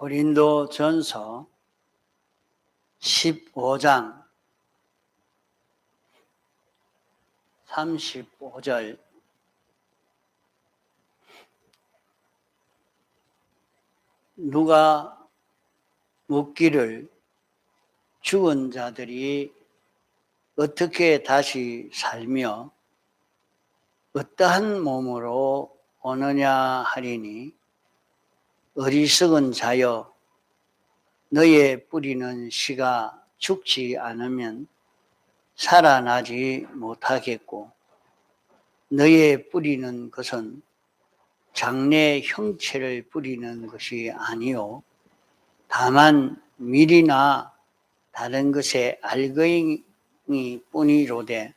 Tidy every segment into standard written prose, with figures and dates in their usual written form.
고린도전서 15장 35절 누가 묻기를 죽은 자들이 어떻게 다시 살며 어떠한 몸으로 오느냐 하리니 어리석은 자여 너의 뿌리는 씨가 죽지 않으면 살아나지 못하겠고 너의 뿌리는 것은 장래 형체를 뿌리는 것이 아니요 다만 밀이나 다른 것의 알거잉이 뿐이로되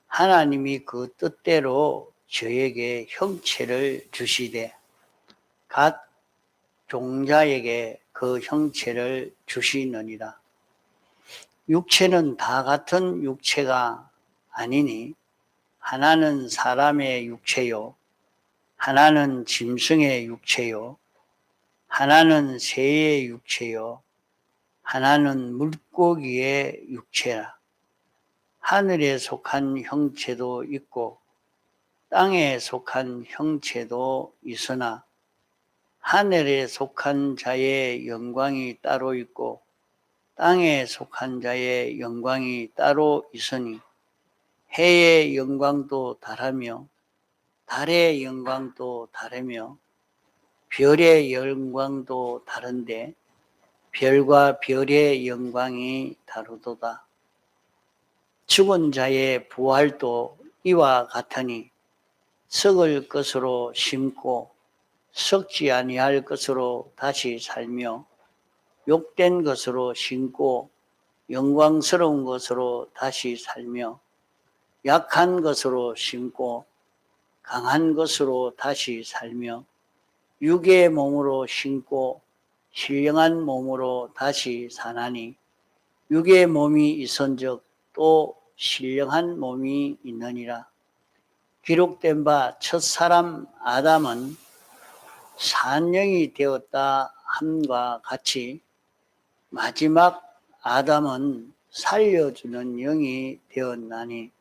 하나님이 그 뜻대로 저에게 형체를 주시되 각 종자에게 그 형체를 주시느니라. 육체는 다 같은 육체가 아니니 하나는 사람의 육체요 하나는 짐승의 육체요 하나는 새의 육체요 하나는 물고기의 육체라. 하늘에 속한 형체도 있고 땅에 속한 형체도 있으나 하늘에 속한 자의 영광이 따로 있고 땅에 속한 자의 영광이 따로 있으니 해의 영광도 다르며 달의 영광도 다르며 별의 영광도 다른데 별과 별의 영광이 다르도다. 죽은 자의 부활도 이와 같으니 썩을 것으로 심고 썩지 아니할 것으로 다시 살며 욕된 것으로 심고 영광스러운 것으로 다시 살며 약한 것으로 심고 강한 것으로 다시 살며 육의 몸으로 심고 신령한 몸으로 다시 사나니 육의 몸이 있은즉 또 신령한 몸이 있느니라. 기록된 바 첫사람 아담은 산영이 되었다 함과 같이 마지막 아담은 살려주는 영이 되었나니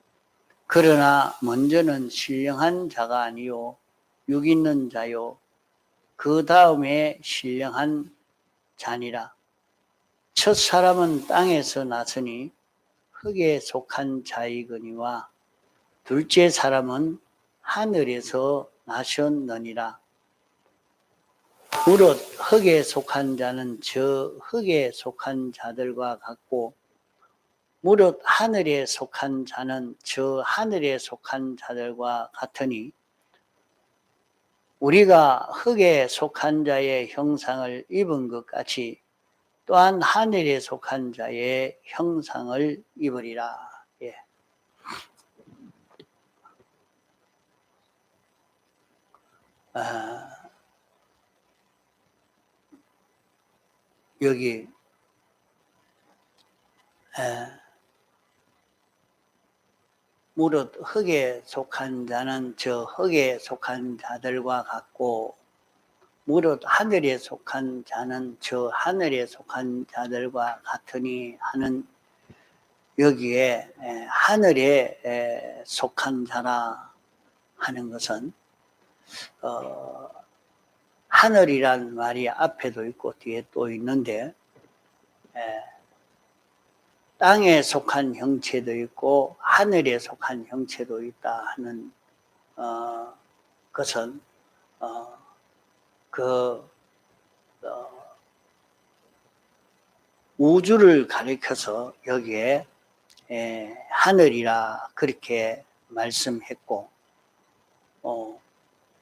그러나 먼저는 신령한 자가 아니요 육 있는 자요 그 다음에 신령한 자니라. 첫 사람은 땅에서 났으니 흙에 속한 자이거니와 둘째 사람은 하늘에서 나셨느니라. 무릇 흙에 속한 자는 저 흙에 속한 자들과 같고 무릇 하늘에 속한 자는 저 하늘에 속한 자들과 같으니 우리가 흙에 속한 자의 형상을 입은 것 같이 또한 하늘에 속한 자의 형상을 입으리라. 예. 여기 무릇 흙에 속한 자는 저 흙에 속한 자들과 같고 무릇 하늘에 속한 자는 저 하늘에 속한 자들과 같으니 하는 여기에 하늘에 속한 자라 하는 것은 하늘이란 말이 앞에도 있고 뒤에 또 있는데 땅에 속한 형체도 있고 하늘에 속한 형체도 있다 하는 것은 우주를 가리켜서 여기에 하늘이라 그렇게 말씀했고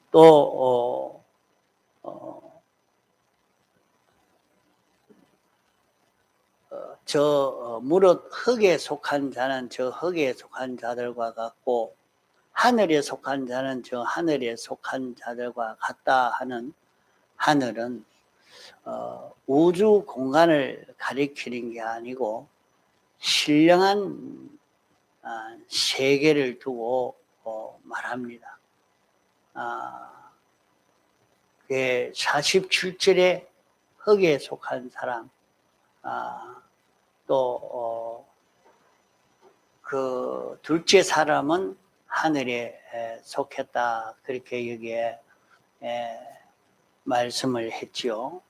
또 무릇 흙에 속한 자는 저 흙에 속한 자들과 같고 하늘에 속한 자는 저 하늘에 속한 자들과 같다 하는 하늘은 우주 공간을 가리키는 게 아니고 신령한 세계를 두고 말합니다. 47절에 흙에 속한 사람, 그 둘째 사람은 하늘에 속했다. 그렇게 여기에 말씀을 했지요.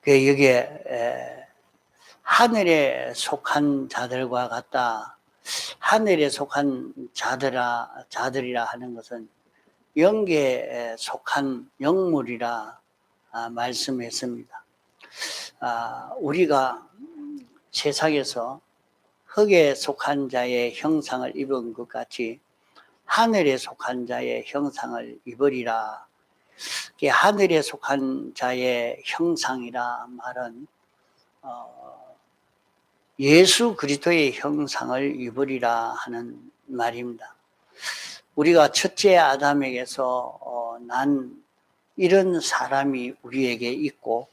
그 여기에 하늘에 속한 자들과 같다. 하늘에 속한 자들이라 하는 것은 영계에 속한 영물이라 말씀했습니다. 우리가 세상에서 흙에 속한 자의 형상을 입은 것 같이 하늘에 속한 자의 형상을 입으리라. 하늘에 속한 자의 형상이라 말은 예수 그리스도의 형상을 입으리라 하는 말입니다. 우리가 첫째 아담에게서 난 이런 사람이 우리에게 있고,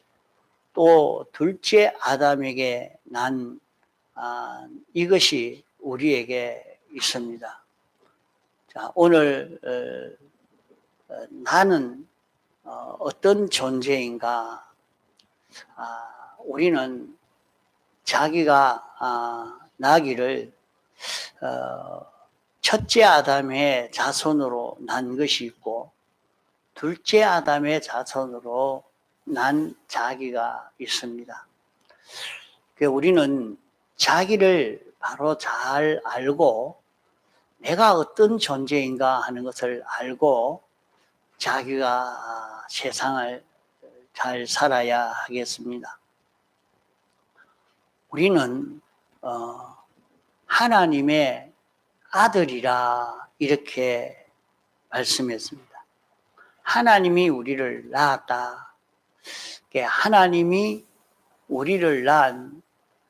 또 둘째 아담에게 난 이것이 우리에게 있습니다. 자, 오늘 나는 어떤 존재인가? 우리는 자기가 나기를 첫째 아담의 자손으로 난 것이 있고, 둘째 아담의 자손으로 난 자기가 있습니다. 우리는 자기를 바로 잘 알고 내가 어떤 존재인가 하는 것을 알고 자기가 세상을 잘 살아야 하겠습니다. 우리는 하나님의 아들이라 이렇게 말씀했습니다. 하나님이 우리를 낳았다. 하나님이 우리를 낳은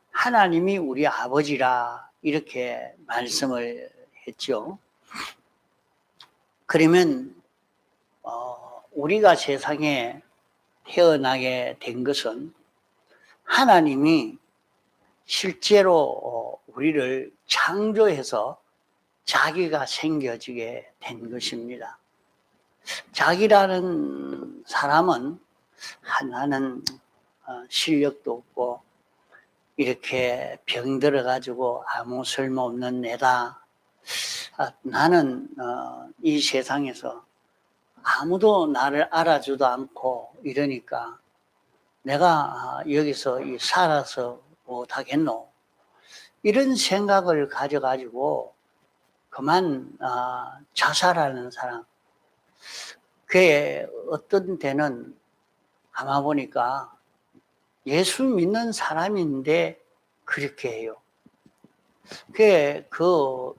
하나님이 우리 아버지라 이렇게 말씀을 했죠. 그러면 우리가 세상에 태어나게 된 것은 하나님이 실제로 우리를 창조해서 자기가 생겨지게 된 것입니다. 자기라는 사람은 나는 실력도 없고 이렇게 병들어가지고 아무 쓸모없는 애다. 나는 이 세상에서 아무도 나를 알아주도 않고 이러니까 내가 여기서 살아서 못하겠노. 이런 생각을 가져가지고 그만 자살하는 사람. 그게 어떤 때는 아마 보니까 예수 믿는 사람인데 그렇게 해요. 그게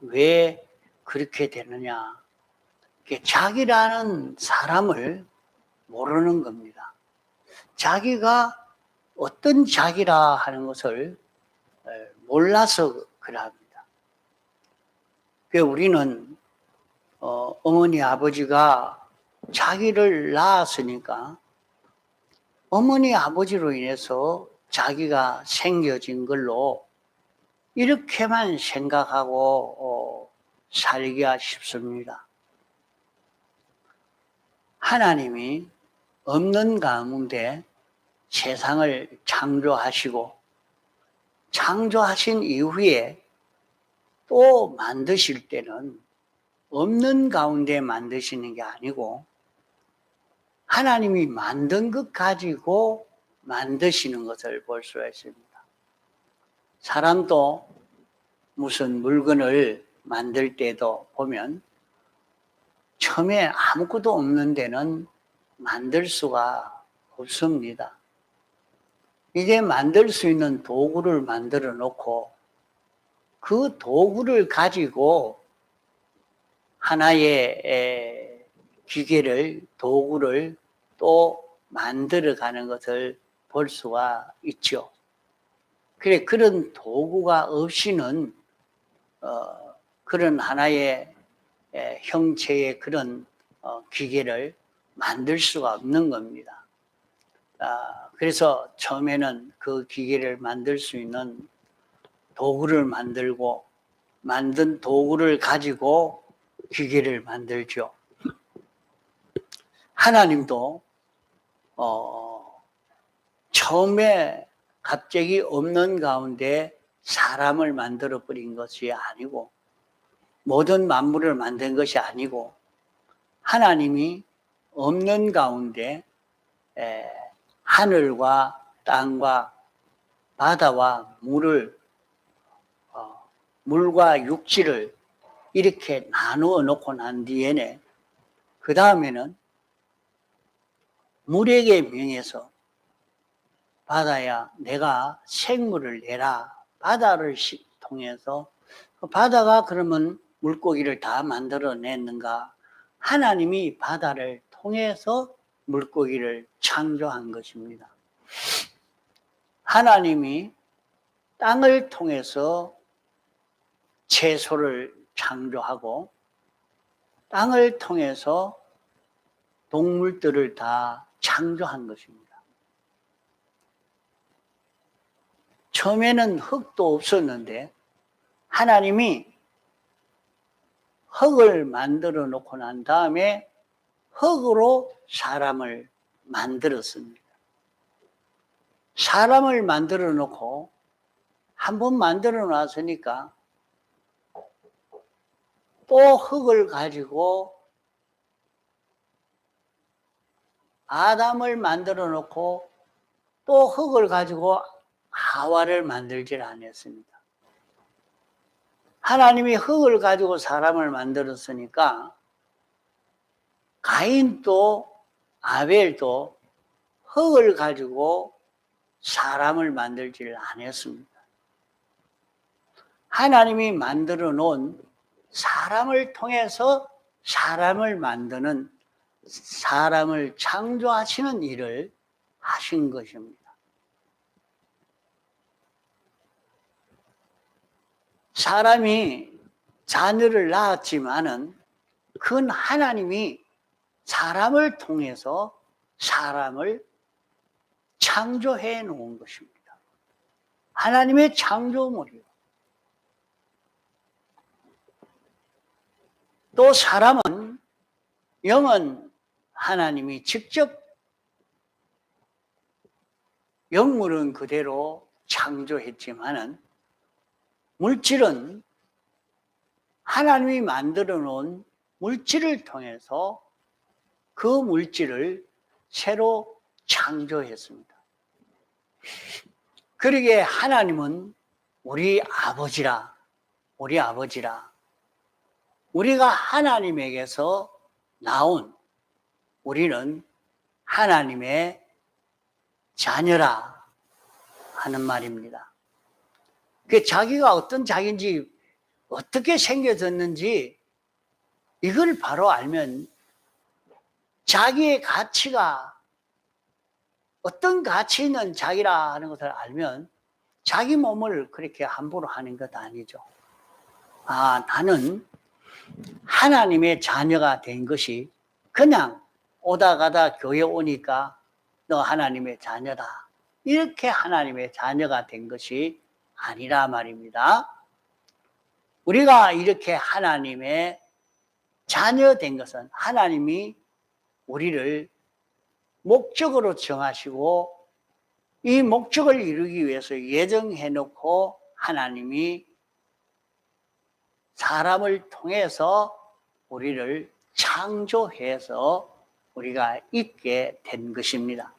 왜 그렇게 되느냐. 자기라는 사람을 모르는 겁니다. 자기가 어떤 자기라 하는 것을 몰라서 그럽니다. 우리는 어머니 아버지가 자기를 낳았으니까 어머니 아버지로 인해서 자기가 생겨진 걸로 이렇게만 생각하고 살기가 쉽습니다. 하나님이 없는 가운데 세상을 창조하시고 창조하신 이후에 또 만드실 때는 없는 가운데 만드시는 게 아니고 하나님이 만든 것 가지고 만드시는 것을 볼 수가 있습니다. 사람도 무슨 물건을 만들 때도 보면 처음에 아무것도 없는 데는 만들 수가 없습니다. 이제 만들 수 있는 도구를 만들어 놓고 그 도구를 가지고 하나의 도구를 또 만들어가는 것을 볼 수가 있죠. 그런 도구가 없이는 그런 하나의 형체의 그런 기계를 만들 수가 없는 겁니다. 그래서 처음에는 그 기계를 만들 수 있는 도구를 만들고 만든 도구를 가지고 기계를 만들죠. 하나님도 처음에 갑자기 없는 가운데 사람을 만들어 버린 것이 아니고, 모든 만물을 만든 것이 아니고, 하나님이 없는 가운데 하늘과 땅과 바다와 물과 육지를 이렇게 나누어 놓고 난 뒤에는, 그 다음에는 물에게 명해서 바다야 내가 생물을 내라. 바다를 통해서, 바다가 그러면 물고기를 다 만들어냈는가? 하나님이 바다를 통해서 물고기를 창조한 것입니다. 하나님이 땅을 통해서 채소를 창조하고, 땅을 통해서 동물들을 다 창조한 것입니다. 처음에는 흙도 없었는데 하나님이 흙을 만들어 놓고 난 다음에 흙으로 사람을 만들었습니다. 사람을 만들어 놓고 한번 만들어 놨으니까 또 흙을 가지고 아담을 만들어 놓고 또 흙을 가지고 하와를 만들질 않았습니다. 하나님이 흙을 가지고 사람을 만들었으니까 가인도 아벨도 흙을 가지고 사람을 만들지를 않았습니다. 하나님이 만들어 놓은 사람을 통해서 사람을 만드는, 사람을 창조하시는 일을 하신 것입니다. 사람이 자녀를 낳았지만은 그건 하나님이 사람을 통해서 사람을 창조해 놓은 것입니다. 하나님의 창조물이요. 또 사람은, 영은 하나님이 직접, 영물은 그대로 창조했지만은 물질은 하나님이 만들어 놓은 물질을 통해서 그 물질을 새로 창조했습니다. 그러기에 하나님은 우리 아버지라, 우리가 하나님에게서 나온, 우리는 하나님의 자녀라 하는 말입니다. 그 자기가 어떤 자기인지, 어떻게 생겨졌는지 이걸 바로 알면, 자기의 가치가 어떤 가치 있는 자기라 하는 것을 알면 자기 몸을 그렇게 함부로 하는 것 아니죠. 아, 나는 하나님의 자녀가 된 것이 그냥 오다 가다 교회 오니까 너 하나님의 자녀다, 이렇게 하나님의 자녀가 된 것이 아니라 말입니다. 우리가 이렇게 하나님의 자녀 된 것은 하나님이 우리를 목적으로 정하시고 이 목적을 이루기 위해서 예정해 놓고 하나님이 사람을 통해서 우리를 창조해서 우리가 있게 된 것입니다.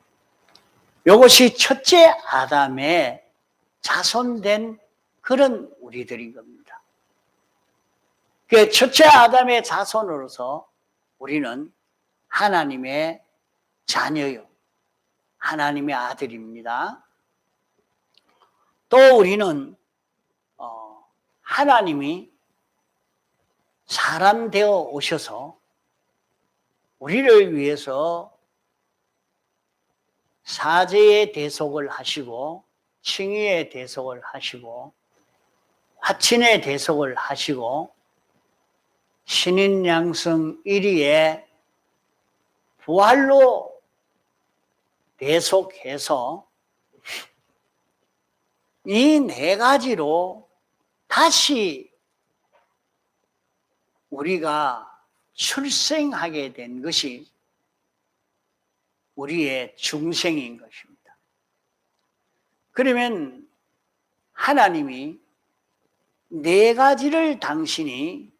이것이 첫째 아담의 자손된 그런 우리들인 겁니다. 그 첫째 아담의 자손으로서 우리는 하나님의 자녀요, 하나님의 아들입니다. 또 우리는 하나님이 사람 되어 오셔서 우리를 위해서 사죄의 대속을 하시고, 칭의의 대속을 하시고, 화친의 대속을 하시고, 신인양성 1위에 부활로 대속해서 이 네 가지로 다시 우리가 출생하게 된 것이 우리의 중생인 것입니다. 그러면 하나님이 네 가지를 당신이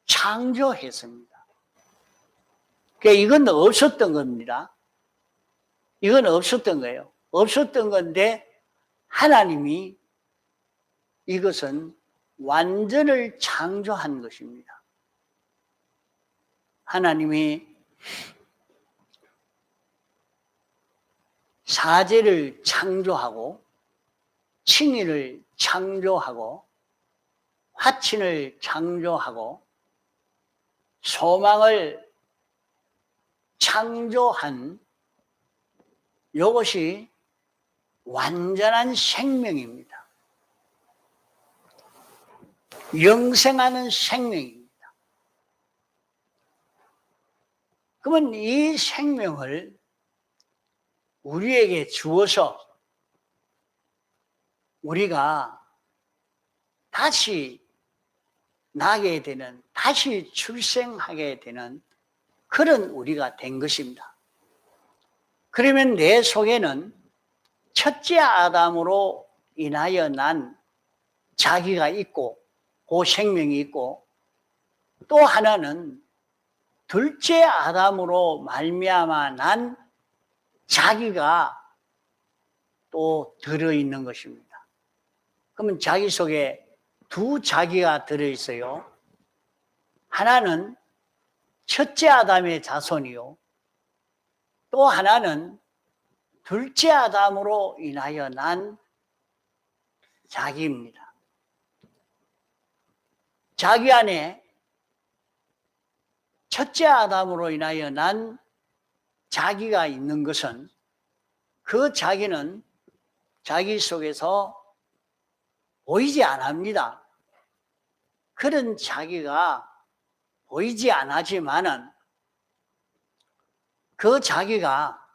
창조했습니다. 그러니까 이건 없었던 겁니다. 이건 없었던 거예요. 없었던 건데 하나님이 이것은 완전을 창조한 것입니다. 하나님이 사제를 창조하고 칭의를 창조하고 화친을 창조하고 소망을 창조한 이것이 완전한 생명입니다. 영생하는 생명입니다. 그러면 이 생명을 우리에게 주어서 우리가 다시 나게 되는, 다시 출생하게 되는 그런 우리가 된 것입니다. 그러면 내 속에는 첫째 아담으로 인하여 난 자기가 있고 그 생명이 있고 또 하나는 둘째 아담으로 말미암아 난 자기가 또 들어있는 것입니다. 그러면 자기 속에 두 자기가 들어있어요. 하나는 첫째 아담의 자손이요. 또 하나는 둘째 아담으로 인하여 난 자기입니다. 자기 안에 첫째 아담으로 인하여 난 자기가 있는 것은 그 자기는 자기 속에서 보이지 않습니다. 그런 자기가 보이지 않지만은 그 자기가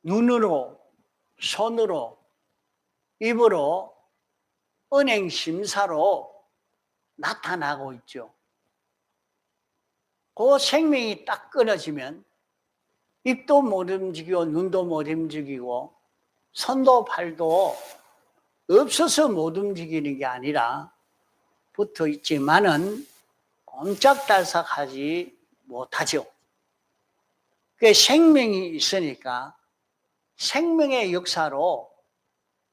눈으로, 손으로, 입으로, 은행 심사로 나타나고 있죠. 그 생명이 딱 끊어지면 입도 못 움직이고 눈도 못 움직이고 손도 팔도 없어서 못 움직이는 게 아니라 붙어 있지만은 꼼짝달싹하지 못하죠. 그 생명이 있으니까 생명의 역사로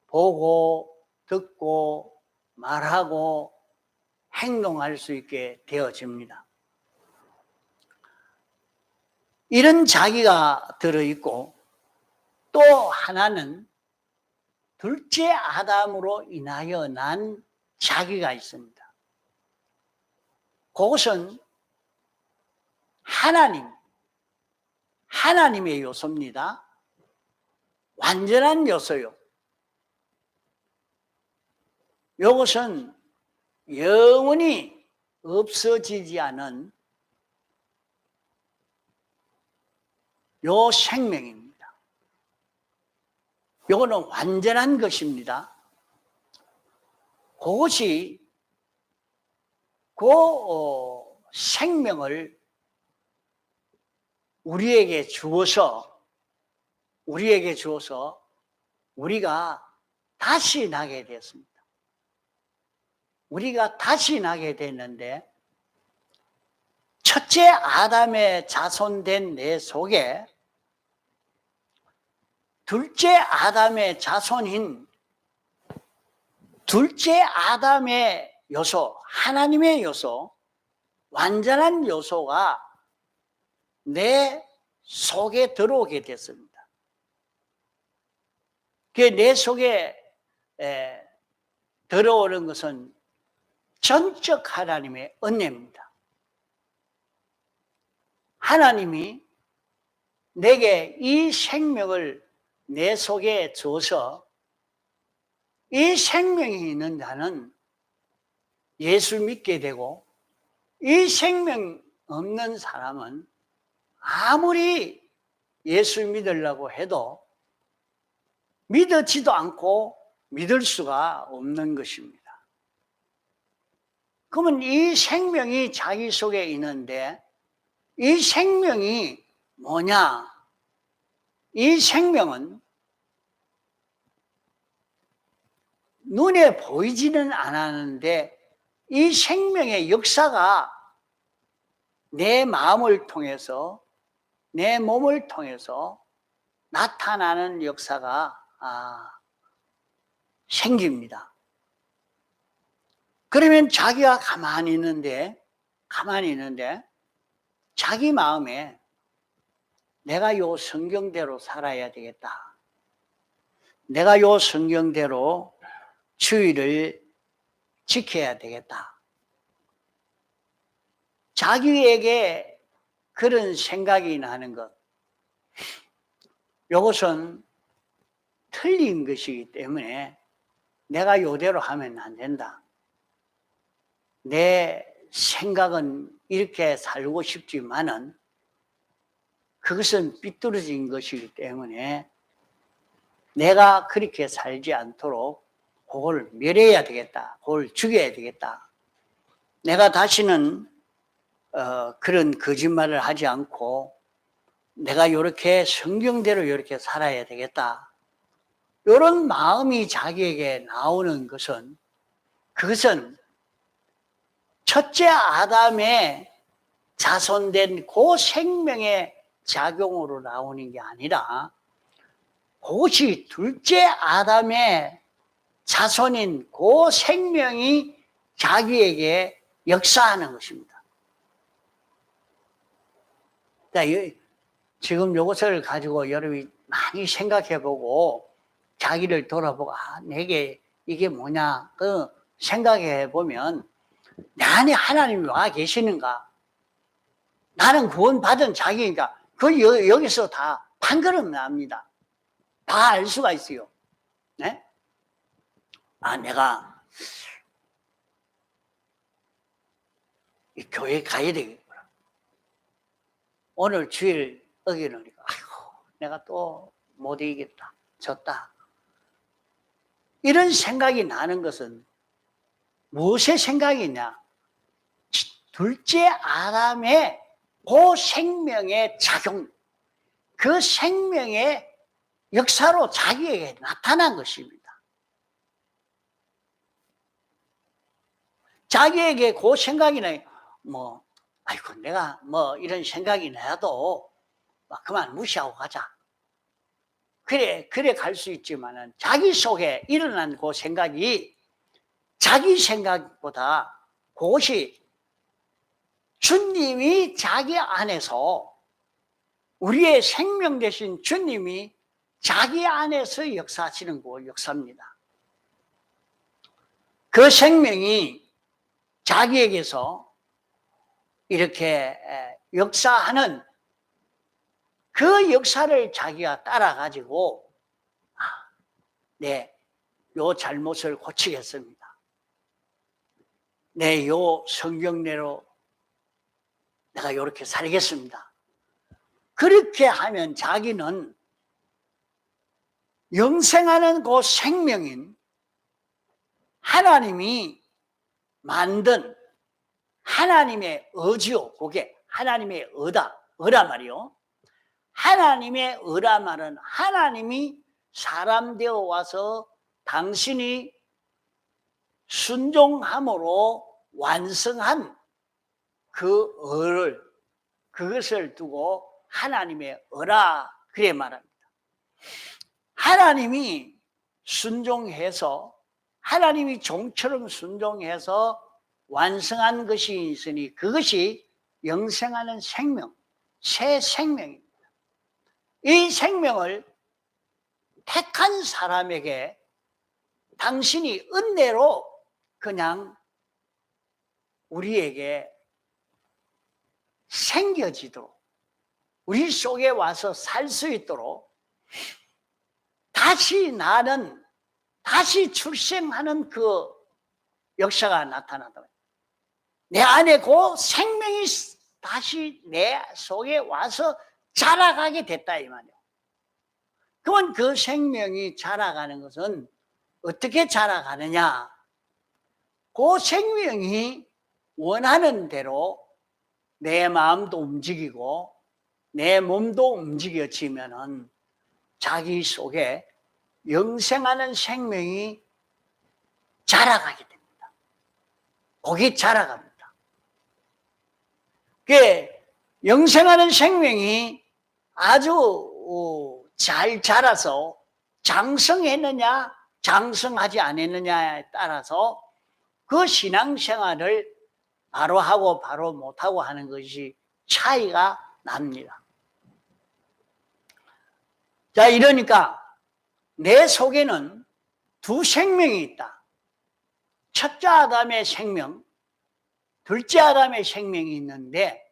보고 듣고 말하고 행동할 수 있게 되어집니다. 이런 자기가 들어있고 또 하나는 둘째 아담으로 인하여 난 자기가 있습니다. 그것은 하나님의 요소입니다. 완전한 요소요. 이것은 영원히 없어지지 않은 요 생명입니다. 이거는 완전한 것입니다. 그것이 그 생명을 우리에게 주어서 우리가 다시 나게 됐습니다. 우리가 다시 나게 됐는데 첫째 아담의 자손된 내 속에 둘째 아담의 자손인 둘째 아담의 요소, 하나님의 요소, 완전한 요소가 내 속에 들어오게 됐습니다. 내 속에 들어오는 것은 전적 하나님의 은혜입니다. 하나님이 내게 이 생명을 내 속에 줘서 이 생명이 있는 자는 예수 믿게 되고 이 생명 없는 사람은 아무리 예수 믿으려고 해도 믿어지도 않고 믿을 수가 없는 것입니다. 그러면 이 생명이 자기 속에 있는데 이 생명이 뭐냐? 이 생명은 눈에 보이지는 않았는데 이 생명의 역사가 내 마음을 통해서, 내 몸을 통해서 나타나는 역사가 생깁니다. 그러면 자기가 가만히 있는데 자기 마음에 내가 요 성경대로 살아야 되겠다. 내가 요 성경대로 주의를 지켜야 되겠다. 자기에게 그런 생각이 나는 것, 이것은 틀린 것이기 때문에 내가 요대로 하면 안 된다. 내 생각은 이렇게 살고 싶지만은 그것은 삐뚤어진 것이기 때문에 내가 그렇게 살지 않도록 그걸 멸해야 되겠다. 그걸 죽여야 되겠다. 내가 다시는 그런 거짓말을 하지 않고 내가 이렇게 성경대로 이렇게 살아야 되겠다. 이런 마음이 자기에게 나오는 것은 그것은 첫째 아담의 자손된 그 생명의 작용으로 나오는 게 아니라 그것이 둘째 아담의 자손인 그 생명이 자기에게 역사하는 것입니다. 지금 이것을 가지고 여러분이 많이 생각해보고 자기를 돌아보고 내게 이게 뭐냐 생각해보면 내 안에 하나님이 와 계시는가? 나는 구원받은 자기니까 여기서 다 판결은 납니다. 다 알 수가 있어요. 네? 내가 이 교회 가야 되겠구나. 오늘 주일 어기놓으니까 내가 또 못 이기겠다. 졌다. 이런 생각이 나는 것은 무엇의 생각이냐? 둘째 아담의 그 생명의 작용, 그 생명의 역사로 자기에게 나타난 것입니다. 자기에게 그 생각이 나요. 내가 이런 생각이 나도 그만 무시하고 가자. 그래 갈 수 있지만은 자기 속에 일어난 그 생각이 자기 생각보다 그것이 주님이 자기 안에서 우리의 생명 되신 주님이 자기 안에서 역사하시는 그 역사입니다. 그 생명이 자기에게서 이렇게 역사하는 그 역사를 자기가 따라가지고 요 잘못을 고치겠습니다. 요 성경대로 내가 이렇게 살겠습니다. 그렇게 하면 자기는 영생하는 그 생명인 하나님이 만든 하나님의 의지요. 그게 하나님의 의라 말이요. 하나님의 의라 말은 하나님이 사람 되어 와서 당신이 순종함으로 완성한 그 의를, 그것을 두고 하나님의 의라 그래 말합니다. 하나님이 순종해서 하나님이 종처럼 순종해서 완성한 것이 있으니 그것이 영생하는 생명, 새 생명입니다. 이 생명을 택한 사람에게 당신이 은혜로 그냥 우리에게 생겨지도록 우리 속에 와서 살 수 있도록 다시 출생하는 그 역사가 나타나다. 내 안에 그 생명이 다시 내 속에 와서 자라가게 됐다 이 말이에요. 그러면 그 생명이 자라가는 것은 어떻게 자라가느냐? 그 생명이 원하는 대로 내 마음도 움직이고 내 몸도 움직여지면은 자기 속에 영생하는 생명이 자라가게 됩니다. 거기 자라갑니다. 그 영생하는 생명이 아주 잘 자라서 장성했느냐 장성하지 않았느냐에 따라서 그 신앙생활을 바로 하고 바로 못하고 하는 것이 차이가 납니다. 자, 이러니까 내 속에는 두 생명이 있다. 첫째 아담의 생명, 둘째 아담의 생명이 있는데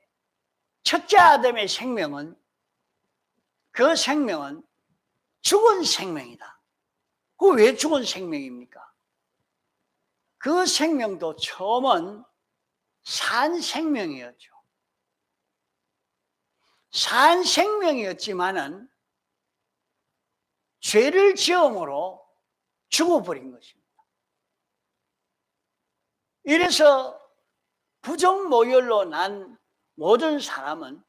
첫째 아담의 생명은 그 생명은 죽은 생명이다. 그 왜 죽은 생명입니까? 그 생명도 처음은 산 생명이었죠. 산 생명이었지만은 죄를 지음으로 죽어버린 것입니다. 이래서 부정모혈로 난 모든 사람은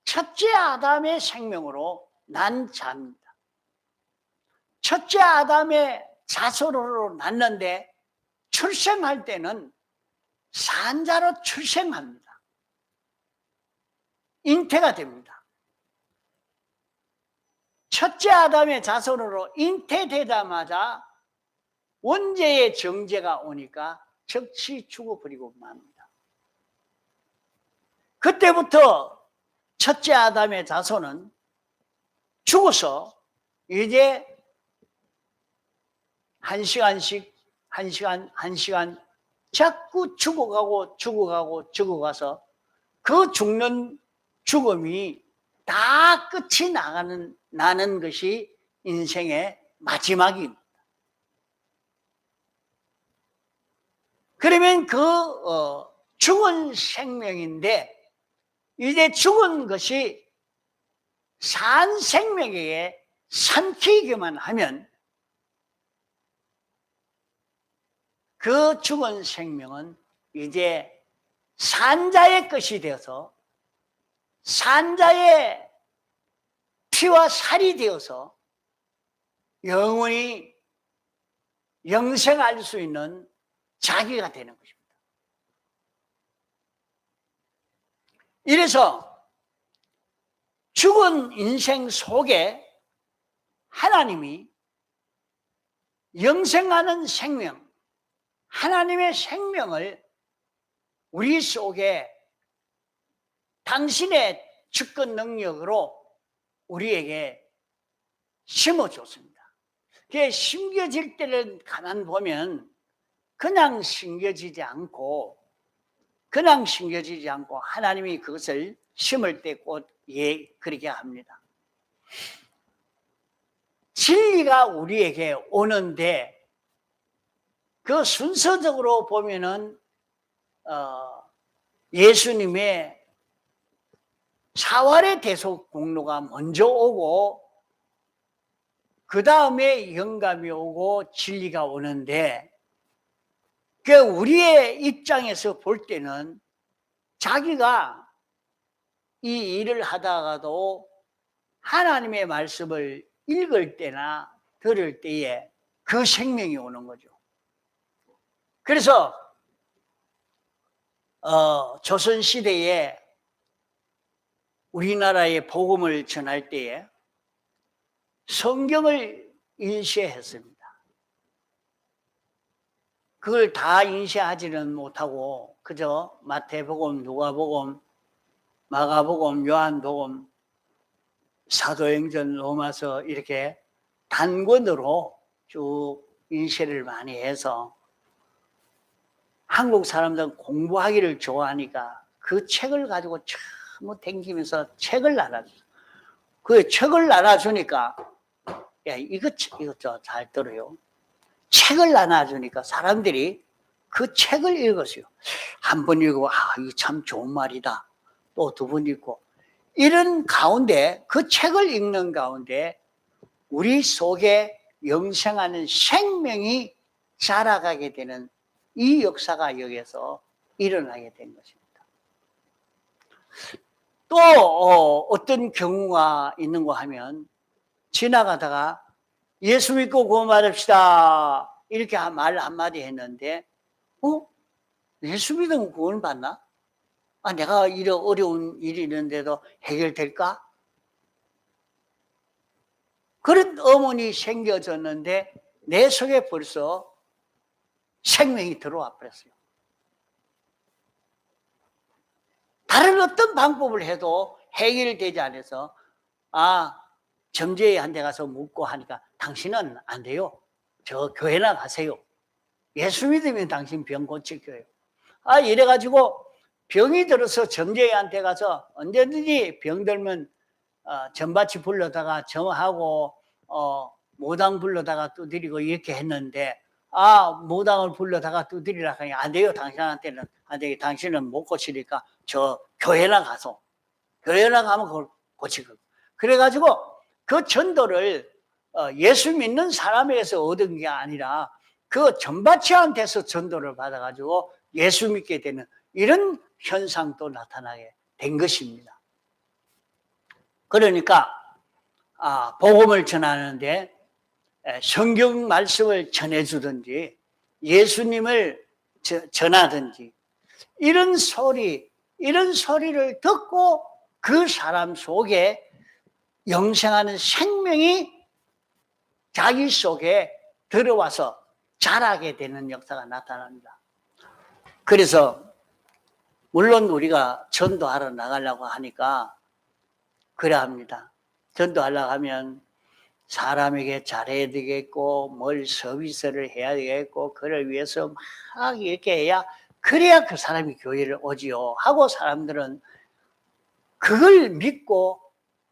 첫째 아담의 생명으로 난 자입니다. 첫째 아담의 자손으로 났는데 출생할 때는 산자로 출생합니다. 잉태가 됩니다. 첫째 아담의 자손으로 잉태되자마자 원죄의 정죄가 오니까 즉시 죽어버리고 맙니다. 그때부터 첫째 아담의 자손은 죽어서 이제 한 시간씩 한 시간 자꾸 죽어가서 그 죽는 죽음이 다 끝이 나는 것이 인생의 마지막입니다. 그러면 죽은 생명인데 이제 죽은 것이 산 생명에게 삼키기만 하면 그 죽은 생명은 이제 산자의 것이 되어서 산자의 피와 살이 되어서 영원히 영생할 수 있는 자기가 되는 것입니다. 이래서 죽은 인생 속에 하나님이 영생하는 생명, 하나님의 생명을 우리 속에 당신의 주권 능력으로 우리에게 심어줬습니다. 그게 심겨질 때를 가만 보면 그냥 심겨지지 않고 하나님이 그것을 심을 때 꼭 그렇게 합니다. 진리가 우리에게 오는데 그 순서적으로 보면은 예수님의 사활의 대속 공로가 먼저 오고 그 다음에 영감이 오고 진리가 오는데 그 우리의 입장에서 볼 때는 자기가 이 일을 하다가도 하나님의 말씀을 읽을 때나 들을 때에 그 생명이 오는 거죠. 그래서 조선시대에 우리나라에 복음을 전할 때에 성경을 인쇄했습니다. 그걸 다 인쇄하지는 못하고 그저 마태복음, 누가복음, 마가복음, 요한복음, 사도행전, 로마서 이렇게 단권으로 쭉 인쇄를 많이 해서 한국 사람들은 공부하기를 좋아하니까 그 책을 가지고 전부 댕기면서 책을 나눠줬어요. 그 책을 나눠주니까 야 이거 잘 들어요. 책을 나눠주니까 사람들이 그 책을 읽었어요. 한 번 읽고 이거 참 좋은 말이다. 또 두 번 읽고 이런 가운데 그 책을 읽는 가운데 우리 속에 영생하는 생명이 자라가게 되는 이 역사가 여기서 일어나게 된 것입니다. 또 어떤 경우가 있는가 하면 지나가다가 예수 믿고 구원받읍시다 이렇게 말 한마디 했는데 예수 믿으면 구원받나? 내가 이런 어려운 일이 있는데도 해결될까? 그런 어머니 생겨졌는데 내 속에 벌써 생명이 들어와 버렸어요. 다른 어떤 방법을 해도 해결되지 않아서 점쟁이한테 가서 묻고 하니까 당신은 안 돼요. 저 교회나 가세요. 예수 믿으면 당신 병 고칠 거예요. 이래가지고 병이 들어서 점쟁이한테 가서 언제든지 병 들면 전바치 불러다가 점하고 모당 불러다가 두드리고 이렇게 했는데 모당을 불러다가 두드리라 하니 안 돼요. 당신한테는 안 돼요. 당신은 못 고치니까 저 교회나 가서 교회나 가면 그걸 고치고 그래가지고 그 전도를 예수 믿는 사람에게서 얻은 게 아니라 그 전바치한테서 전도를 받아가지고 예수 믿게 되는 이런 현상도 나타나게 된 것입니다. 그러니까 복음을 전하는데 성경 말씀을 전해주든지 예수님을 전하든지 이런 소리를 듣고 그 사람 속에 영생하는 생명이 자기 속에 들어와서 자라게 되는 역사가 나타납니다. 그래서 물론 우리가 전도하러 나가려고 하니까 그래 합니다. 전도하려고 하면 사람에게 잘해야 되겠고 뭘 서비스를 해야 되겠고 그를 위해서 막 이렇게 해야 그래야 그 사람이 교회를 오지요 하고 사람들은 그걸 믿고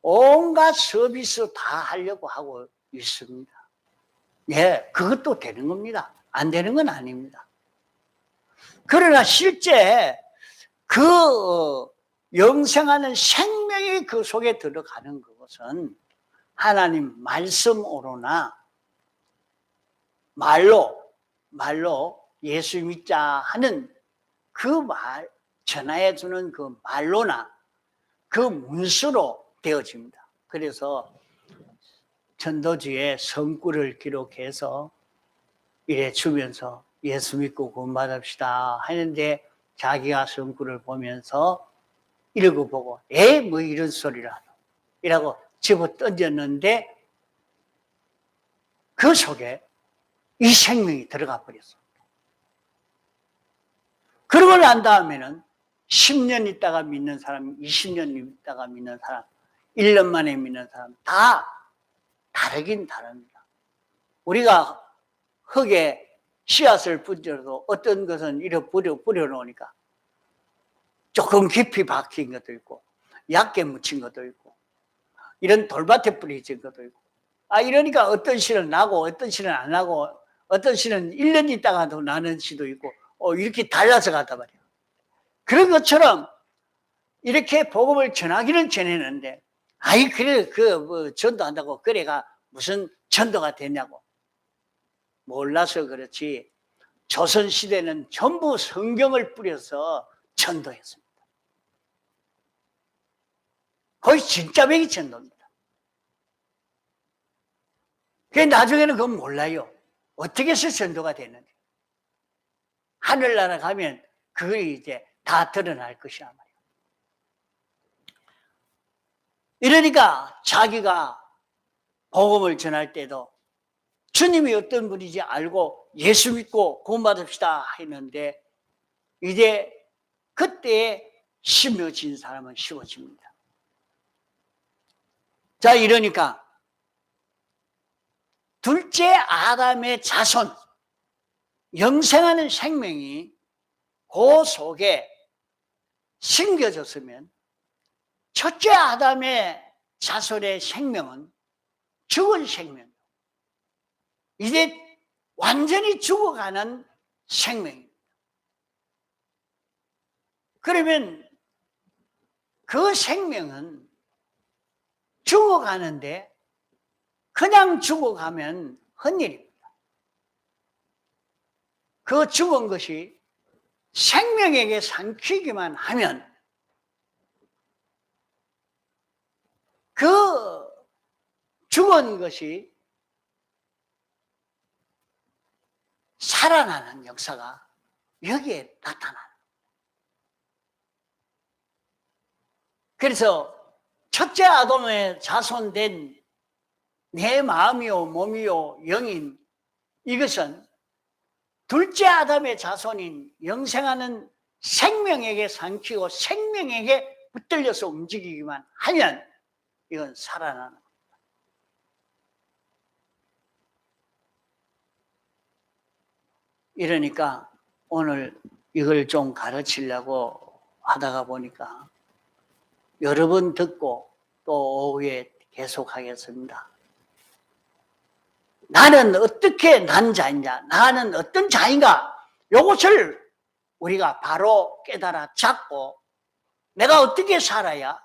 온갖 서비스 다 하려고 하고 있습니다. 그것도 되는 겁니다. 안 되는 건 아닙니다. 그러나 실제 그 영생하는 생명이 그 속에 들어가는 것은 하나님 말씀으로나 말로 예수 믿자 하는 그 말, 전하해 주는 그 말로나 그 문서로 되어집니다. 그래서 전도지에 성구를 기록해서 이래 주면서 예수 믿고 구원받읍시다 하는데 자기가 성구를 보면서 읽어보고 뭐 이런 소리를 하노 이라고 집어 던졌는데 그 속에 이 생명이 들어가 버렸어. 그러고 난 다음에는 10년 있다가 믿는 사람, 20년 있다가 믿는 사람, 1년 만에 믿는 사람 다 다르긴 다릅니다. 우리가 흙에 씨앗을 뿌려도 어떤 것은 이렇게 뿌려놓으니까 조금 깊이 박힌 것도 있고 얕게 묻힌 것도 있고 이런 돌밭에 뿌려진 것도 있고 이러니까 어떤 씨는 나고 어떤 씨는 안 나고 어떤 씨는 1년 있다가도 나는 씨도 있고 이렇게 달라서 갔단 말이에요. 그런 것처럼 이렇게 복음을 전하기는 전했는데 그래 전도한다고 그래가 무슨 전도가 되냐고 몰라서 그렇지 조선시대는 전부 성경을 뿌려서 전도했습니다. 거의 진짜 백이 전도입니다. 나중에는 그건 몰라요. 어떻게 해서 전도가 되는지. 하늘나라 가면 그게 이제 다 드러날 것이야 말이에요. 이러니까 자기가 복음을 전할 때도 주님이 어떤 분인지 알고 예수 믿고 구원받읍시다 했는데 이제 그때 심어진 사람은 심어집니다. 자, 이러니까 둘째 아담의 자손, 영생하는 생명이 그 속에 심겨졌으면 첫째 아담의 자손의 생명은 죽은 생명, 이제 완전히 죽어가는 생명입니다. 그러면 그 생명은 죽어가는데 그냥 죽어가면 헛일입니다. 그 죽은 것이 생명에게 삼키기만 하면 죽은 것이 살아나는 역사가 여기에 나타나는. 그래서 첫째 아담의 자손된 내 마음이요 몸이요 영인 이것은 둘째 아담의 자손인 영생하는 생명에게 삼키고 생명에게 붙들려서 움직이기만 하면 이건 살아나는 겁니다. 이러니까 오늘 이걸 좀 가르치려고 하다가 보니까 여러 번 듣고 또 오후에 계속하겠습니다. 나는 어떻게 난 자인가? 나는 어떤 자인가? 이것을 우리가 바로 깨달아 잡고 내가 어떻게 살아야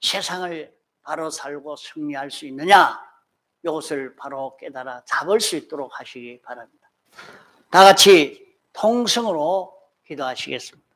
세상을 바로 살고 승리할 수 있느냐? 이것을 바로 깨달아 잡을 수 있도록 하시기 바랍니다. 다 같이 통성으로 기도하시겠습니다.